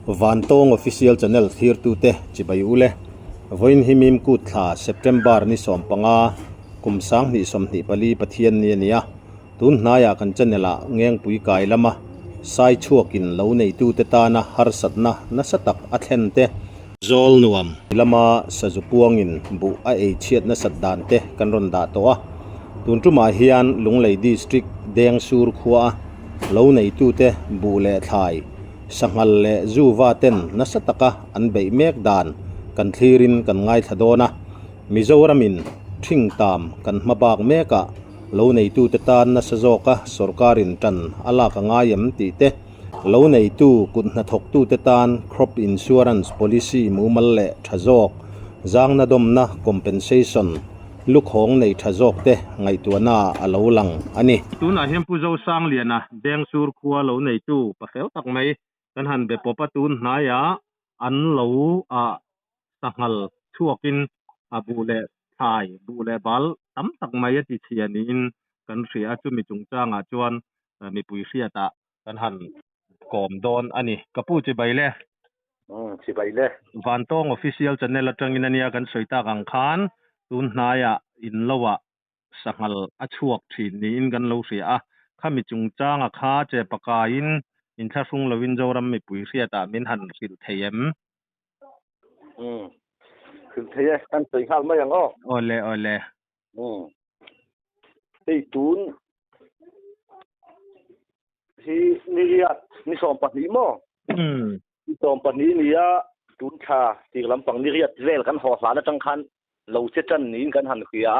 Vantong official channel thir tu te chibai ule voin himim ku thla September ni sompanga kumsang ni somni pali pathian ni ania tun hnaya kan channela ngeng pui kai lama sai chuakin lo nei tu te ta na har satna na satak athen te zol nuam lama sazupuangin bu a e chiat na satdan te kan ron da to a tun tuma hian lunglei district deng sur khuwa lo nei tu te bu le thai sangal le zuwa ten nasataka an bei mek dan kan thirin kan ngai thadona mizoramin thing tam kan mabak meka lo nei tu te tan na sazoka sarkarin tan ala ka ngayam ti te lo nei tu kun na thok tu te tan crop insurance policy mumal le thazok zang na dom na compensation lukhong nei thazok te ngai tuana alo lang ani tuna hem pu zo sang liana deng sur khuwa lo nei tu pa khel tak mai kan han be popa tun hnaya an lo a sangal thuakin abule thai bule bal tam tak mai ti chianin kan ria chu mi chungchanga chuan mi pui hriata kan han kom don ani kapu chi baile chi baile Vantong official channel atangin ania kan soita kang khan tun hnaya in lowa sangal achuak thin ni in kan lo ria khami chungchanga kha che pakain in thasung lovin zoram mi pui hriata min han sil theyem khil theye kan soi hal ma yang o ole ei tun hi niriat ni som pat ni mo ni som pat ni nia tun kha ti lampang niriat vel kan ho sa na tang khan lo che chan ni kan han khia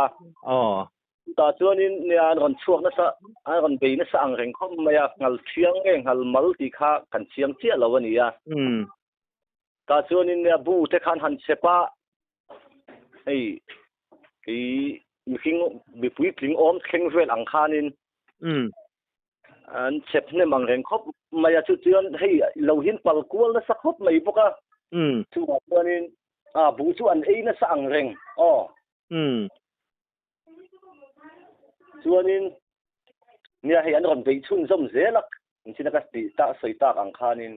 ta chuan in ne an ron chuak na sa an ron be na sa ang reng khom maya ngal thiang nge ngal mal ti kha kan chiam chia lo ania ta chuan in ne bu te khan han sepa ei ki miking mi pui tling om kheng vel ang khanin an chep ne mang reng khop maya chu chuan hei lo hin pal kual na sa khop mai boka chu wa chuanin bu chu an ei na sa ang reng chuanin nia hei an ron bei chun zom zelak inchina ka ti ta soi ta ang khanin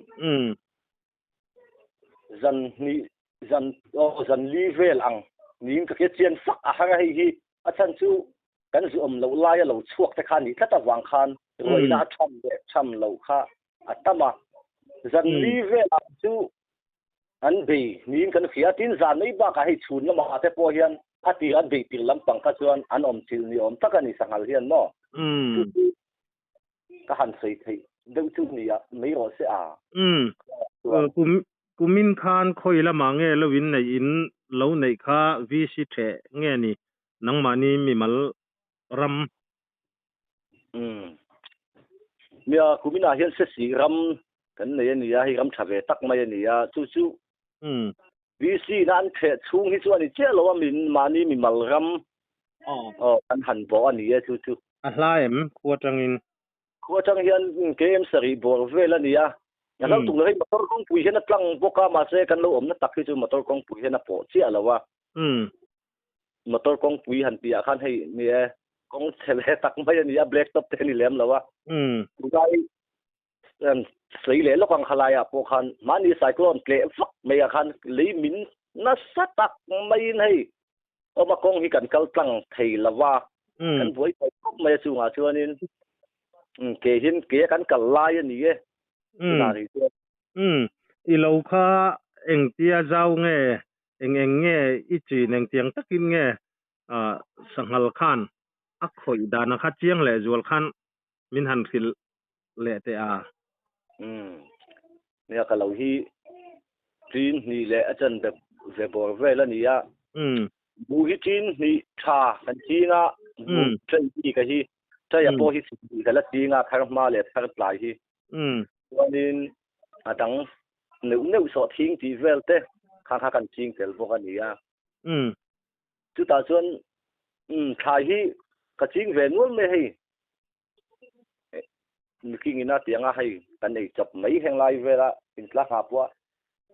zan li vel ang ning ka ke chian sak a hanga hi a chan chu kan zu lo lai lo chuak te khan ni thata wang khan roina tham lo kha atama zan li vel ang chu an be ning kan khia tin zan nei ba ka hi chun na ma te po hian ati an be til lampang ka chuan an om thil ni om takani sangal hian no ka han sei thei deu chu ni a mei ro se a kumin khan khoi lama nge lovin nei in lo nei kha vi si the nge ni nangmani mi mal ram mia kumina hian se si ram kan nei ani a hi ram thave tak mai ani a chu vi si nan the chung hi chu ani che lo min mani mi mal ram an han bo ani a chu a hlaim khuatangin hian kem sari bor vel ani a yalang tung lei motor kong pui hian atlang boka ma se kan lo om na tak hi chu motor kong pui hian a po chi alawa motor kong pui han pi a khan hei mi e kong chele tak mai ani a black top te ni lem lawa gai sei le lokang khalaya po khan mani cyclone tle fak me a khan lei min na satak mai nei oma kong hi kan kal tlang thei lawa kan boi kop mai chu nga chuanin ke hin ke kan kal lai ani e ilo kha eng tia zau nge eng nge ichi neng tiang takin nge sangal khan a khoi dana kha chiang le zual khan min han khil le te a ne ka lo hi tin ni le achan de ve bor vel ani a bu hi tin ni tha kan chinga chen ki ka hi ta ya po hi ka la chinga khar ma le khar plai hi wanin adang neu so thing ti velte kha kan ching tel bok ani a chu ta chuan thai hi ka ching ve nuam me hei miking ina tianga hei kan nei chop mai heng lai vela in tla ha po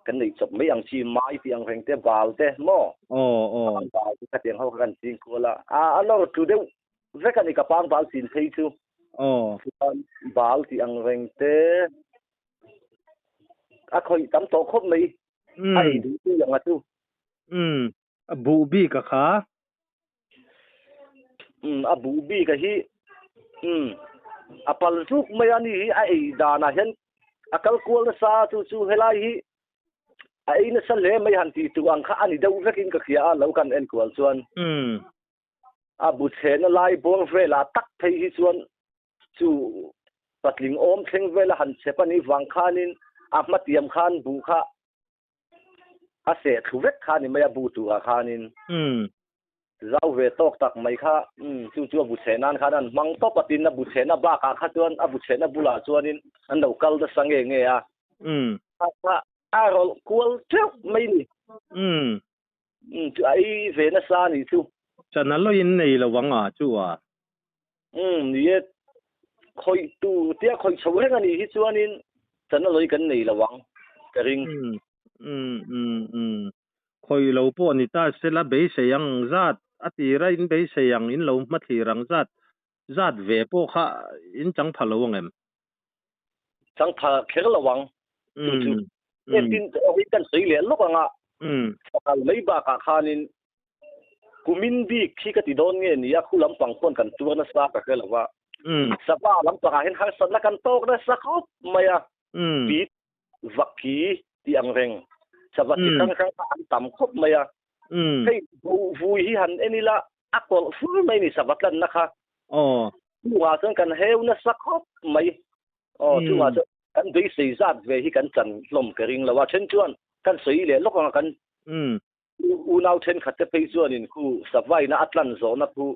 kan nei chop mai ang chi mai ti ang heng te bal te mo bal ka tiang ho kan ching ko la anor tu deu ve kan ni ka pang bal sin thei chu bal ti ang reng te khoi tam to khop mai ai du tu yang atu abu bi ka kha abu bi ka hi apal tuk mai ani ai dana hen akal kual sa chu helai hi ai na sal le mai han ti tu ang kha ani dau vekin ka khia lo kan en kual chuan abu chen lai bong vela tak thei hi chuan chu patling om thleng vela han chepani wang khanin ahmatiam khan bu kha ase thuvek khani maya bu tu khanin zau ve tok tak mai kha chu abu chenan khanan mang to patin na bu chena ba ka kha chuan abu chena bula chuanin an lo kal da sange nge a a rol kual cheu mai ni chu ai ve na sa ni chu chana lo in nei lo wanga chu a ni khoi tu tia khoi chho heng ani hi chuanin chana loi kan nei lo wang ka ring khoi lo po ni ta sela be se yang zat ati ra in be se yang in lo ma thi rang zat ve po kha in chang phalo ngem chang pha kher lo wang chu tin oi kan sei le lo nga sakal mai ba ka khanin kumin bi khi ka ti don nge ni ya khulam pang pon kan tu na sa ka khelawa sapa lam pa hin har san na kan tok na sa khop maya bi vaki ti ang reng sapa ti kan kan tam khop maya hey vui hi han enila akol fur mai ni sabatlan na kha tu wa san kan heu na sa khop mai tu wa kan dei sei zat ve hi kan chan lom ka ring lawa chen chuan kan sei le lok nga kan u nau chen khatte pe chuan in khu savai na atlan zo na khu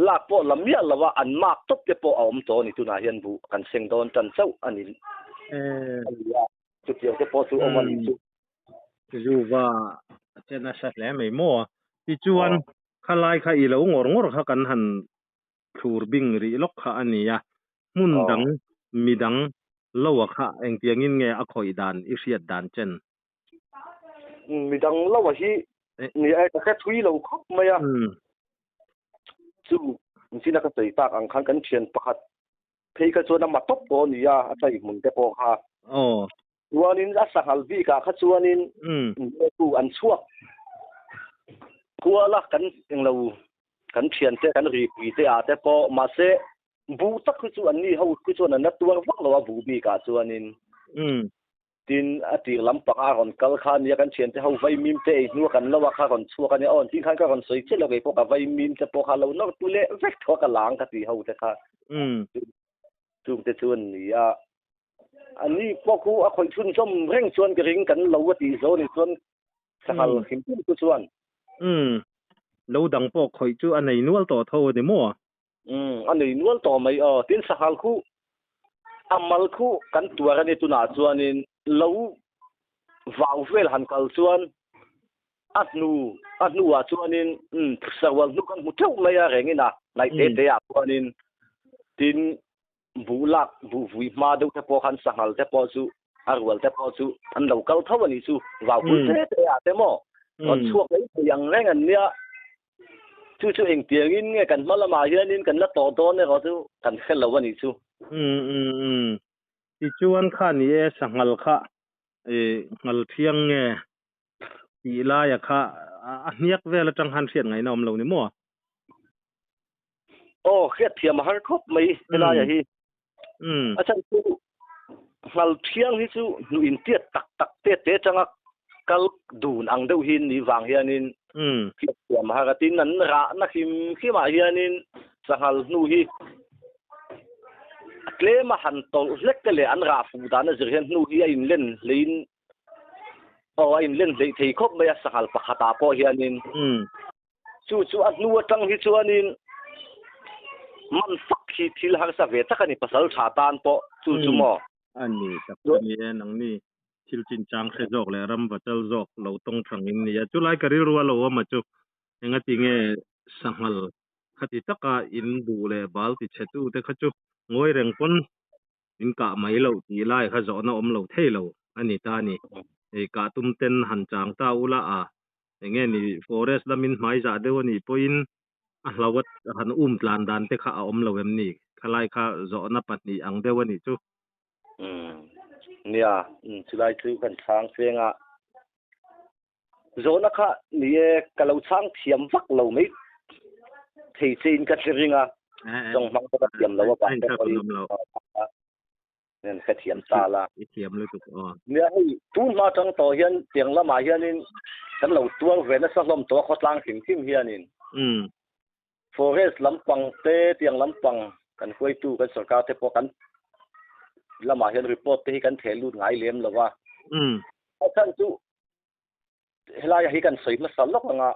la po lamia lawa an mak top te po om to ni tu na hian bu kan seng don tan chau ani chu tiang te po chu om ani chu wa chena sa le mai mo ti chuan khalai kha i lo ngor kha kan han thur bing ri lok kha ania mun dang midang lawa kha eng tiang in nge a khoi dan i riat dan chen midang lawa hi ni ai ka thui lo khop maya chu sina ka sei tak ang khan kan thian pakhat phei ka chona ma top po ni ya a chai mun te po kha chuanin a sahal vi ka kha chuanin tu an chuak kuala kan englo kan thian te kan ri pi te a te po ma se bu tak khu chu an ni ho khu chu na tuang vak lo bu bi ka chuanin tin ati lam pa a ron kal khan ya kan thian te ho vai mim te nu kan lawa kha ron chu kan on tin khan ka ron soi che lo ge po ka vai mim te po kha lo no tu le vek tho ka lang ka ti ho te kha tu te chuan ni ya ani po khu a khoi chun som reng chuan ke ring kan lo wa ti zo ni chuan sahal khim tu chuan lo dang po khoi chu anei nual to tho ni mo anei nual to mai tin sahal khu amal khu kan tuar ani tu na chuanin lo vau vel han kal chuan atnu wa chuanin sawal nu kan mu theu mai a rengina lai te a chuanin tin bulak bu vui ma do te po khan sahal te po chu arwal te po chu an local tho ani chu vau ku te a te mo kon chuak ei yang reng an nia chu eng tiang in nge kan malama hianin kan la to to ne ro chu kan khelo ani chu ti chuan kha ni e sangal kha ngal thiang nge ti la ya kha a hniak vela tang han thian ngai nom lo ni mo khiat thiam har khop mai la ya hi acha chu ngal thiang hi chu nu in tiat tak te changa kal dun ang deuh hin ni wang hianin khiat thiam har tin an ra na khima hianin sangal nu hi klema han tol lekkele an ra fu da na zirhen nu hi in len lein in len dei thei khop mai sahal pakhata po hianin chu anu atang hi chuanin man sak hi thil har sa ve takani pasal tha tan po chu mo ani tak ni nang ni thil chin chang khe jok le ram batal jok lo tong thang in ni chu lai kari ruwa lo ma chu enga tinge sahal khati taka in bu le bal ti chetu te khachu ngoi reng pon in ka mai lo ti lai kha zo na om lo thei lo ani ta ni e ka tum ten han chang ta ula a enge ni forest lamin mai za de ni poin a hlawat han tlan dan te kha om lo em ni khalai kha zo na pat ni ang de ni chu nia chu lai chu kan chang senga zona kha nie kalau chang thiam vak lo mai thei chin ka thringa trong mang ka thiam lo ba ka nên cái thiểm ta là thiểm luôn tục nếu tu mà trong tổ hiền tiếng là mà hiền nên cái lâu tuang về nó sắc lom tổ khó lang hình tim hiền nên forest lắm bằng tê tiếng lắm bằng cái quay tu cái sở cao thế po cái là mà hiền report thế cái thể luôn ngại liếm là wa cái tu lại hay cái sấy nó sắm lắm à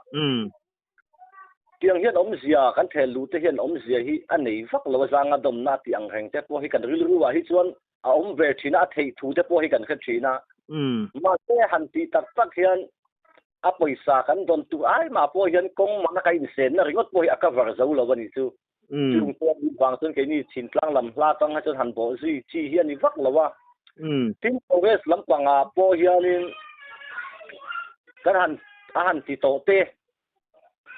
tiếng hiền ống zia cái thể luôn thế hiền ống zia hi anh ấy vắt là giang ở đồng na tiếng hành thế po hi cái rưu rưu hi chuan ông về China thấy thu thế po hi kan khat China mà thế hành ti tak tak hian a paisa kan don tu ai mà po hian kong mana kai sen na ringot po hi aka var zo lo bani chu chung po ni bang sun ke ni chin tlang lam la tang ha chon han bo zi chi hian ni vak lo wa tin progress lam panga po hian in kan han ti to te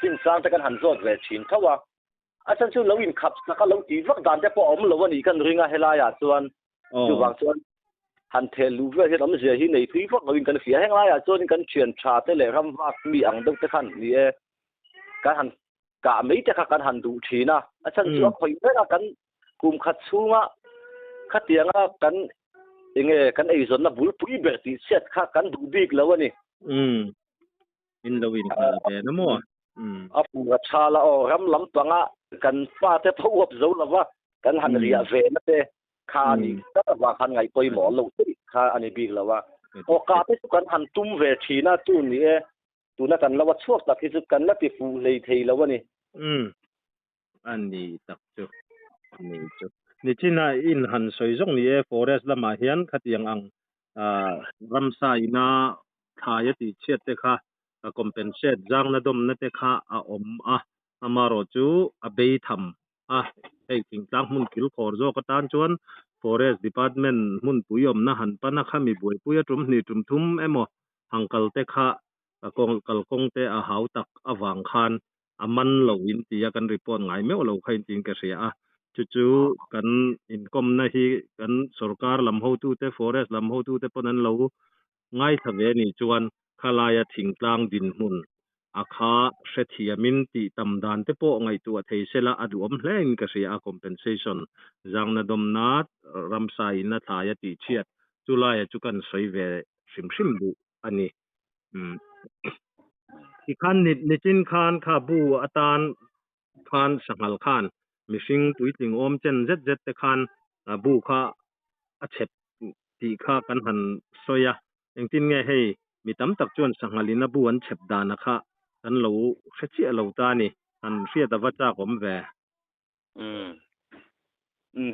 tin sang te kan han zot về Chin thawa a chan chu lo in khap ka lo ti vak dan te po om lo ni kan ringa helaya chuan chu wang chuan han the lu ve het om zia hi nei thui vak loin kan fia heng lai a chuan kan thian tha te le ram vak mi ang deuh te khan ni e kan han ka mei te kha kan han du thina a chan chu khoi ve kan kum khat chunga khatianga kan enge kan ei zon na bul pui ber ti set kha kan du big lo ani in lowin ka te na mo a pu ra chala o ram lam panga kan pa te pho op zo lawa kan han ria ve na te kha ni ka wa khan ngai poi mo lo ti kha ani big lawa o ka te kan han tum ve thina tu ni e tu na kan lawa chuak ta ki chu kan la ti fu lei thei lawa ni ani tak chu ni chu ni china in han soi jong ni e forest lama hian khatiang ang ramsa ina thaya ti chet te kha compensate jang na dom na te kha a om amaro chu a bei tham ei ting tlang mun kil khor zo ka tan chuan forest department mun puyom na han pana khami boi puya tum ni tum thum emo hangkal te kha kong te a hau tak awang khan aman lo in tia kan report ngai me lo khain ting ka ria chu kan income na hi kan sarkar lam ho tu te forest lam ho tu te ponan lo ngai thave ni chuan khalaya thingtlang din mun akha hrethiamin ti tamdan te po ngai tu thei sela adu om hleng ka ria compensation jangna domna ramsai na thaya ti chiat chulaya chukan soi ve hrim bu ani ki khan nitin khan kha bu atan khan sangal khan mishing tuiting om chen zet te khan bu kha a chep ti kha kan han soya engtin nge hei mi tam tak chuan sangalina bu an chep dana kha kan lo hrechi lo ta ni an ria da wacha kom ve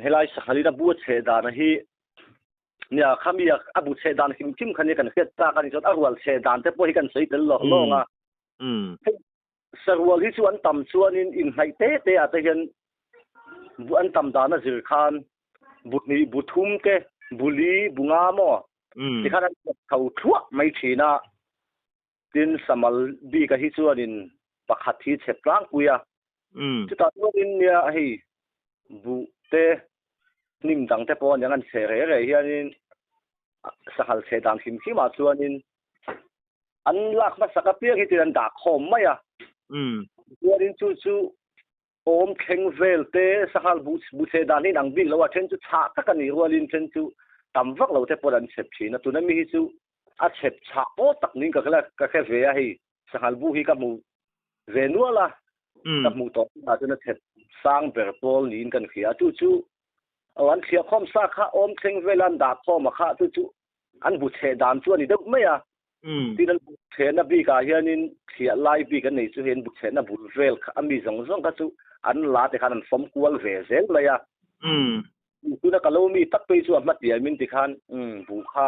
helai sangalina bu che dana hi nia khamia abu che dan kim khani kan fet ta kan jot arwal che dan te po hi kan sei tel lo nga sarwal hi chu an tam chuan in hai te ata hian bu an tam dana zir khan butni buthum te buli bunga mo ti khan khau thua mai thina tin samal bi ka hi chuan in pakhat hi cheplang puya chu ta in nia hi bu te nim dang te po yang an che re hianin sahal che dan kim ma chuan in an lak ma saka pia hi tin da khom maya chuan chu om kheng vel te sahal bu che dan ni nang bing lo wa then chu cha ta kan ni rualin then chu tam vak lo te poran chep thina tu na mi hi chu a chep cha o tak ning ka kha ve a hi sahal bu hi ka mu ve nuala ka mu to ta chu na chep sang ber pol nin kan khia chu an khia khom sa kha om kheng velan da khom kha chu an bu che dan chu ni deuh mai a tin an che na bi ka hianin khia lai bi kan nei chu hen bu che na bul vel kha ami zong ka chu an la te khan an fom kual ve zel la ya tu na kalomi tak pe chu amat ya min ti khan bu kha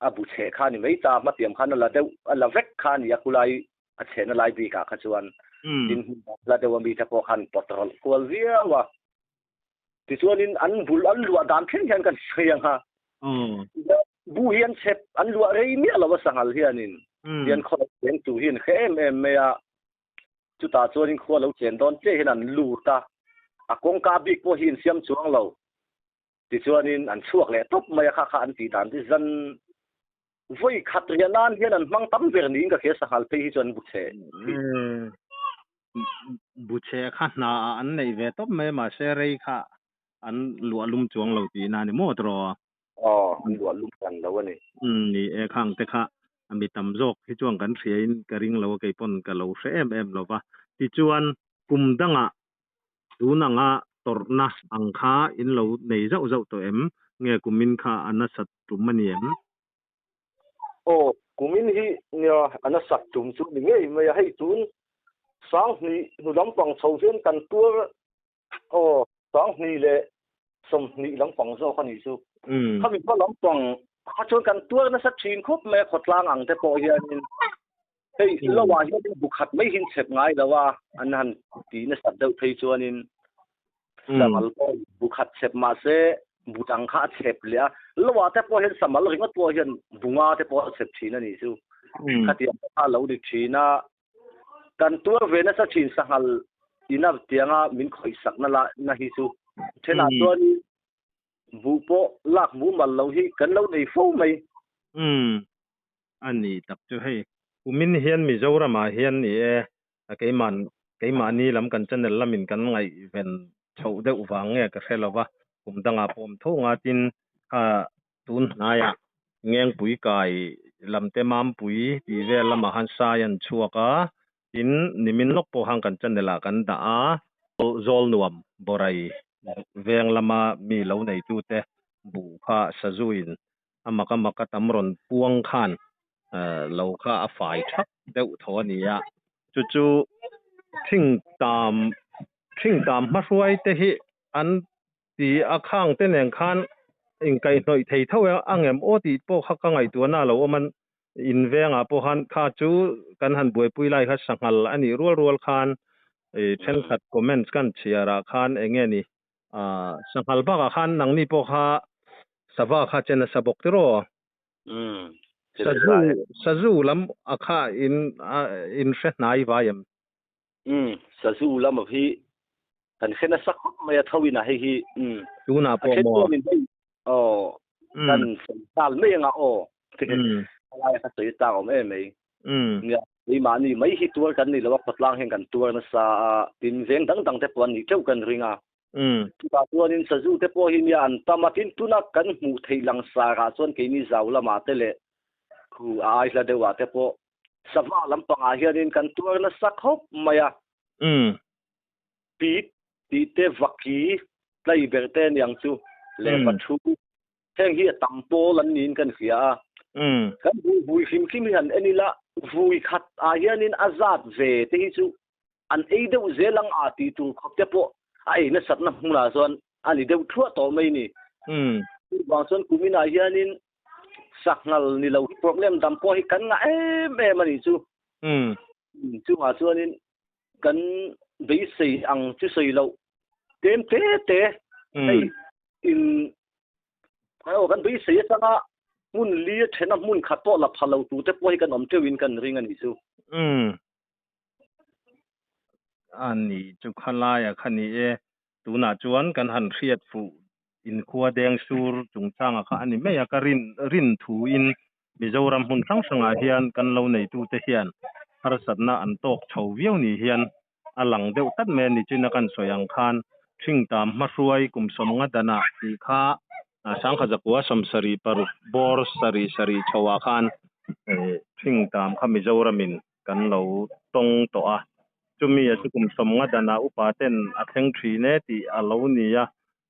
a bu che khan ni mei ta matiam khan la deuh la vek khan ya kulai a che na lai bi ka kha chuan tin la deuh mi ta po khan potol kual zia wa ti chuan in an bul an lua dan khen kan sayang ha bu hian chep an lua rei mi alawa sangal hianin hian kho chen tu hian khem me a chu ta chuan in kho lo chen don che hian an lu ta a kong ka big po hin siam chuang lo ti chuanin an chuak le top mai kha kha an ti dan ti zan voi khat ria nan hian an mang tam ver ning ka khe sa hal pe hi chuan bu che bu che kha na an nei ve top mai ma se rei kha an lu lum chuang lo ti na ni mo tro an lu lum kan lo ni ni e khang te kha ami tam jok hi chuang kan thriain ka ring lo ke pon ka lo hre em lo wa ti chuan kum danga tunanga torna angkha in lo nei zau zau to em nge kumin kha anasat tumani em kumin hi nia ana sak tum chu ni ngei mai hei chun sang ni nu lam pang chho zen kan tur sang ni le som ni lam pang zo khani chu khami pa lam pang kha chon kan tur na sa thin khop me khotlang ang te po hian hei lawa hi bu khat mai hin chep ngai lawa an han ti na sat deuh thei chuanin samal po bu khat chep ma se butang kha chep lia lawa te po hian samal ringa po hian bunga te po chep thina ni chu khatia kha lo ni thina kan tur ve na sa thin sangal ina tianga min khoi sak na la na hi chu thena chuan bu po lak bu mal lo hi kan lo nei fo mai ani tak chu hei umin hian Mizoram a hian ni e keima ni lam kan channel lamin kan ngai ven chho deuh wange ka hrelowa kumdanga pom thonga tin ha tun hnaya ngeng pui kai lamte mam pui ti ve lama han sayan chuaka tin nimin lok po hang kan channela kan da a zol nuam borai veng lama mi lo nei tu te bu kha sazuin amaka tamron puang khan lo kha a fai thak deuh tho ania chu thing tam ma ruai te hi an ti a khang te neng khan in kai noi thei tho angem o ti po kha ka ngai tu na lo man in venga po han kha chu kan han buai pui lai kha sangal ani rual khan e then khat comments kan chiara khan enge ni sangal ba khan nang ni po kha sawa kha chena sabok tiro sazu lam akha in hret nai vayam sazu lam hi kan khena sak mai thawina hi tuna po mo kan sal me nga ai ka sei ta om me nya ni ma ni mai hi tur kan ni lawa patlang hen kan tur na sa tin veng dang te pon ni theu kan ringa ta tuanin sazu te po hi ya an tamatin tuna kan mu theilang sa ra chon ke ni zawla ma te le khu ai la de wa te po sawa lam panga hianin kan tur na sak hop maya pi te vaki lai berte yang chu le pathu theng hi tampo lan nin kan khia kan bui him han enila vui khat a hianin azat ve te hi chu an eideu zelang a ti tu khop te po ai na satna hula zon ani deu thua to mai ni wangson kumina hianin saknal ni lo problem dam po hi kan nga mani chu chu ma chuanin kan bei sei ang chu sei lo tem te ai in kan bei sei sanga mun li thena mun khato la phalo tu te po hi kan om tewin kan ring ani chu ani chu khalaya khani e tuna chuan kan han hriat fu in khuwa deng sur chungchanga kha ani me ya ka rin thu in Mizoram hun sanga hian kan lo nei tu te hian har satna an tok chho viau ni hian alang deuh tat me ni china kan soyang khan thing tam ma hruai kum som nga dana ti kha sang kha zakwa som sari par bor sari chawa khan thing tam kha Mizoramin kan lo tong to a chumi a chukum som nga dana upa ten a thleng thri ne ti a lo ni ya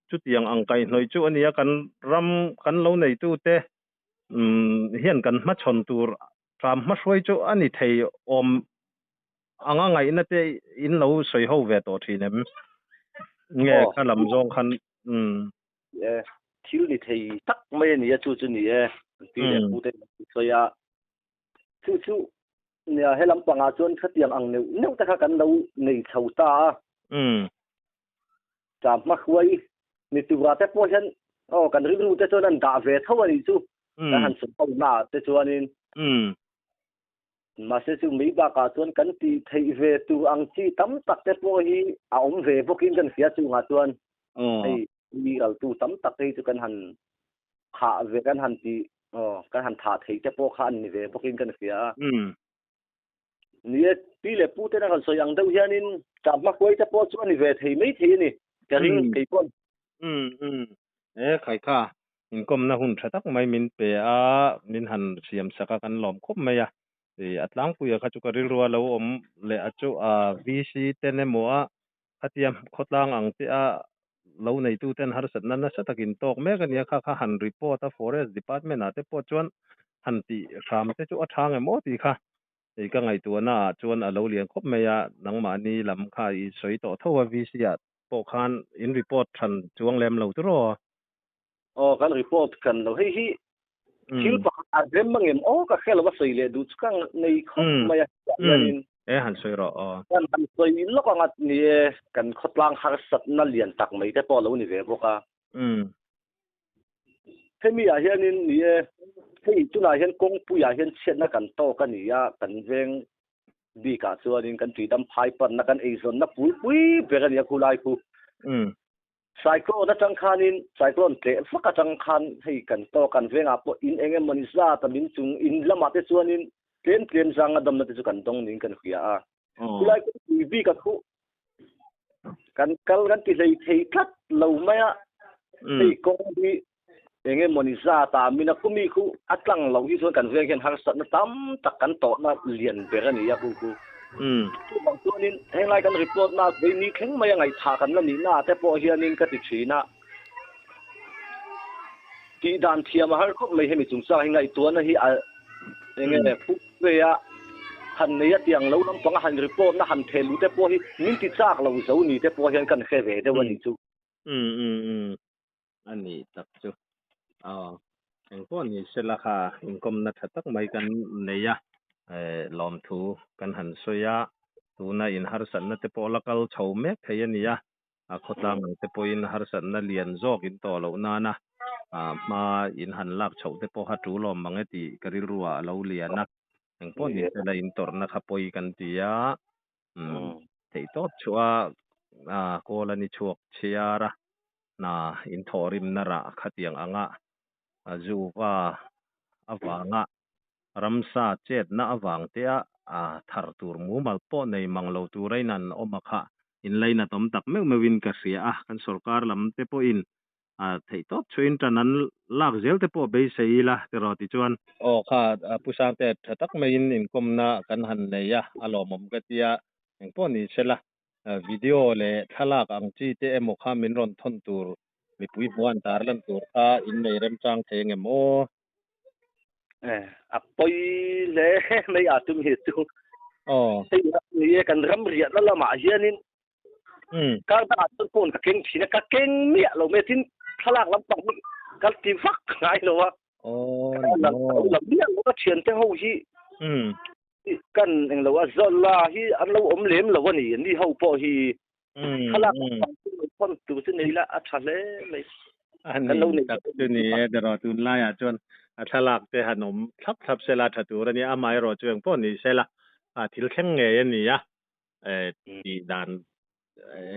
chu tiang ang kai hnoi chu ania kan lo nei tu te hian kan ma chon tur tram ma hruai chu ani thei om anga ngai na te in lo soi ho ve to thinem nge khalam zong khan thil ni thei tak mai ni chu ni ti le pu te soya chu nia helam panga chon khatiang ang neu ta kha kan lo nei chho ta cham ma khwai ni tu ra te po hian kan ring te chon an da ve tho ani chu ta han su pau na te chuanin mà sẽ dùng mấy bà cả tuần cắn tì thầy về tu ăn chi tắm tắc tết po hi ống về vô kim gần phía tu ngã tuần มีเราตู้ตั้มตักให้จุกันหันขาเวกันหันตีกันหันถาเทจะพวกขันนี่เวพวกกินกันเสียนี่ปีเล็บพูดแต่นั่นก็สยังเดียวเฮียนินจับมาคุยจะพวกชวนนี่เวทีไม่ทีนี่กระริ่งกี่คนใครค่ะอินคอมนะหุ่นชัดไม่มินเปียมินหันเสียมสักกันหลอมคบไหมอะอัตลังคุยกับจุกริรัวแล้วเลอจุวีซีเตนมัวขัดยามขดลางอังที่เราในตู้เต้นหาสัตนั้นนะสัตกินตอกแม่กันเนี่ยค่ะหันรีพอร์ตforest department นะแต่พอจวนหันตีคำแต่จุทางหมดทีค่ะก็ไงตัวน่ะจวนเราเลี้ยงครบไหมอะนังมานี่ลำค่าอีสวยต่อเท่าวีซีอะพอคันอินรีพอร์ตทันจวงเล่มเราตัวกันรีพอร์ตกันเราให้คิวปากอาเดมมังเอ็มก็แค่เราว่าสื่อเลยดูสักในครบไหมอะหันสวยรอกันหันสวยแล้วก็งัดนี่กันขดลางหาสัตว์นั่นเลี้ยงตักไม่แต่พอเรานี่เวพวกให้มีอาเฮียนนี่ให้จุนอาเฮียนกงปุยอาเฮียนเช่นนักกันโตกันนี่กันเวงดีกาส่วนนี้กันตีดำพายปันนักกันเอซอนนักปุยเปกันเนี่ยคุไลคุไซโคลนักจังคันินไซโคลนเตะฟักจังคันให้กันโตกันเวงอาปอินเองมันซาตมินจุงอินละมาเตส่วนนี้เปลี่ยนจังดำนัดจุกันตรงนี้กันขุยคุไลคุบีกันคุกันกันที่เลยที่คัดเราไม่ให้กงดีเองมันซาตามินักคุมีคุอัตลังเราที่ส่วนกันเวงกันหาสัตว์ตั้มตักกันโตมาเลียนเปกันนี่คุบางตัวนี้เฮงไรกันรีพอร์ตนะวันนี้แข็งมายังไงทากันนั่นนี่นะแต่พอเฮียนินก็ติดชีนะที่ด่านเทียมมาให้ก็ไม่ให้มีจุงซ่าเฮงไรตัวนั้นที่เองเนี่ยปุ๊บเวียหันเนี่ยเตียงเราลำพังหันรีพอร์ตนะหันเทลูแต่พอที่นิ่งติดซากเราเสานี่แต่พอเฮียนกันแค่เวแต่วันนี้จูอันนี้ตักจูเองพวกนี้เสร็จแล้วค่ะอินคอมนัดตักไม่กันเนี่ยลอมทูกันหันสวยตูน่าอินฮาร์สันนั่นเตปอลักลชาวเมฆเฮียนี่ขดลามเตปออินฮาร์สันนั่นเลียนจอกอินโตเรานานะมาอินหันลักชาวเตปอฮัตรูลอมบังเอติกริรัวเราเลียนักเองพวกนี้เป็นอินตอร์นักปอยกันที่เที่ตัวชัวโคลานิชวกเชียระน่ะอินทอริมนาระขัดยังอ่างจูว่าอวางรัมซาเจดน่าวังเตียทาร์ตูร์มูมัลโปในมังโลตูไรนันอมค่ะอินไลน์น่ะต้มตักไม่วินกษเสียกันสุรการลำเตปอินที่ตัวช่วยจันนั้นลากเซลเตปเบย์เสียละที่รอที่จวนค่ะผู้สร้างแต่ตักไม่อินคมน่ะกันหันเนี่ยอารมณ์มันก็ที่อย่างพวกนี้เสละวิดีโอเลยถ้าลากอังจีเตะมุขามินรอนทนตูร์มีผู้บวนตาร์ลันตูร์อินในเริ่มจังเทงโมปอยเลยไม่อาจจะมีตัวที่นี่กันรำเรียดแล้วละมาเฮียนินการตลาดต้นคนกับเก่งทีนะกับเก่งเนี่ยเราไม่ทิ้งพลังลำตังกันตีฟักไงหรอวะเราเนี่ยเราก็เชียนเจ้าหูที่กันเองเราว่าจอลาที่อันเราอมเลี้ยมเราว่านี่เขาพอที่พลังคนตัวสิ่งนี้ละอัศเลยเลยอันนี้ตัดตัวนี้เดี๋ยวรอตุนไล่จนถ้าหลักแต่ขนมทับเสลาถัดตัวนี้ไม่รอจวงพวกนี้เสลาที่แข็งเงี้ยนี่ที่ด่าน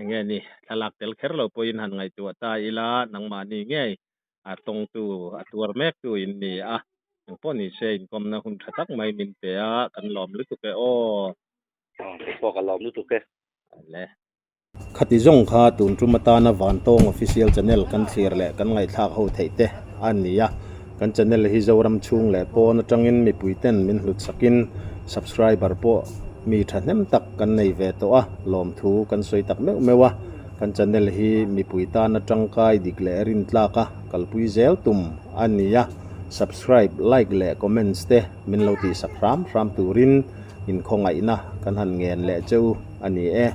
เงี้ยนี่ถ้าหลักแต่แค่เราพูดหันไงตัวตายละนังมานี่เงี้ยตรงตัวแม็กตัวนี้อย่างพวกนี้เช่นคมนะคุณทักไม่มินเปียกันหลอมลึกตัวแกพอกันหลอมลึกตัวแกเลยขัดจงข้าตุนจุมาตานาวันตง official channel กันเสียร์แหละกันไงทักเขาไทยเตะอันนี้กันจะเนลฮิจาวรำชุงเล่ปอนจังอินมีปุยเต้นมินหลุดสกิน subscriber ปอมีทันเนมตักกันในเวตัวลอมทูกันสวยตักเมื่อวะกันจะเนลฮีมีปุยตานจังกายดิกเลรินตลากะกัลปุยเซลตุมอันนี้ subscribe like เล่ comments เตมินเราตีสักรามตูรินอินคงไงนะกันหันเงินเล่เจ้าอันนี้